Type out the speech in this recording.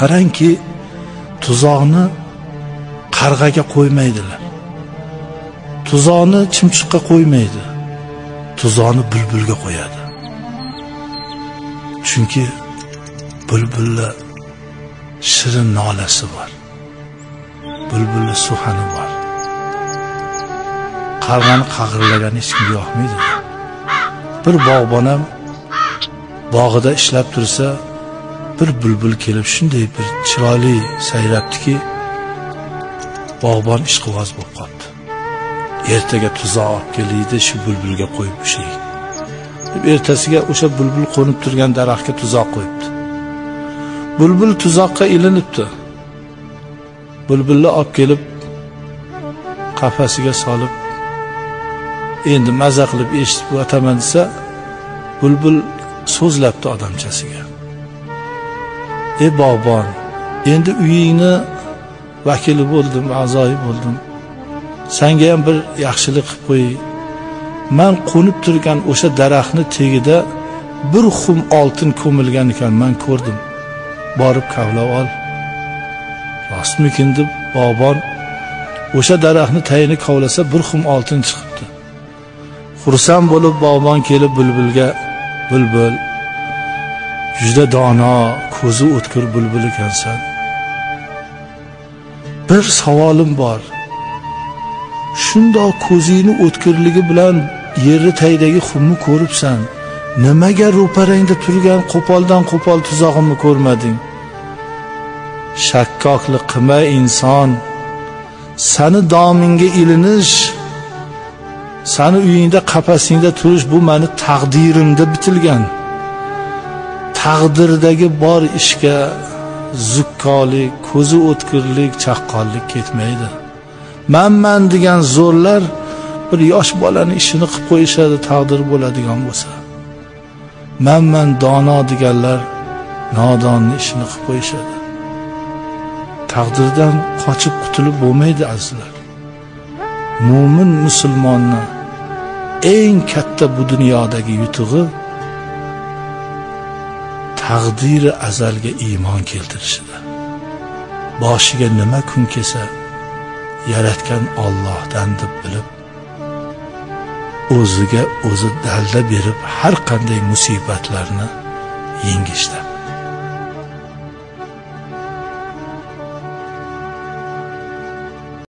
qarangki, tuzoqni qarg'aga qo'ymaydilar. Tuzoqni chimchiqqa qo'ymaydi. Tuzoqni bulbulga qo'yadi. Chunki bulbullar shirin nolasi bor. Bulbullar suhani bor. Qarg'ani qag'irlagan hech kimga yoqmaydi. Bir bog'bon ham bog'ida ishlab tursa, bir bulbul kelib shunday bir chiroyli sayrabdiki, bog'bon ishqiboz bo'lib qoldi. Ertaga tuzoq olib keldi, shu bulbulga qo'yib ushlaydi. Deb ertasiga o'sha bulbul qo'nib turgan daraxtga tuzoq qo'yibdi. Bulbul tuzoqqa ilinibdi. Bulbulni olib kelib qafasiga solib, endi maza qilib eshitib o'taman desa, bulbul so'zlabdi odamchasiga. Ey bog'bon, endi uyingni vakili bo'ldim, a'zoyi bo'ldim. Senga ham bir yaxshilik qilib qo'y. Men qo'nib turgan o'sha daraxtni tagida bir xum oltin ko'milgan ekan, men ko'rdim. Borib kavlab ol. Rostmikin deb bog'bon o'sha daraxtni tagini kavlasa bir xum oltin chiqibdi. Xursand bo'lib bog'bon kelib bulbulga, bulbul, juda dono, ko'zi o'tkir bulbul ekansan. Bir savolim bor. Shundoq ko'zingni o'tkirligi bilan yerni tagidagi xumni ko'ribsan. Nimaga ro'parangda turgan qo'poldan qo'pol tuzog'imni ko'rmading? Shakkoklik qilma inson. Sani domingga ilinish, sani uyingda qafasingda turish bu meni taqdirimda bitilgan. Taqdirdagi bor ishga zukkolik, ko'zi o'tkirlik, chaqqonlik ketmaydi. Men degan zo'rlar bir yosh bolani ishini qilib qo'yishadi, taqdir bo'ladigan bo'lsa. Men dono deganlar nodonni ishini qilib qo'yishadi. Taqdirdan qochib qutulib bo'lmaydi azizlar. Mo'min musulmonni eng katta bu dunyodagi yutug'i taqdiri azalga iymon keltirishida. Boshiga nima kun kelsa, yaratgan Allohdan deb bilib, o'ziga o'zi dalda berib har qanday musibatlarni yengishda.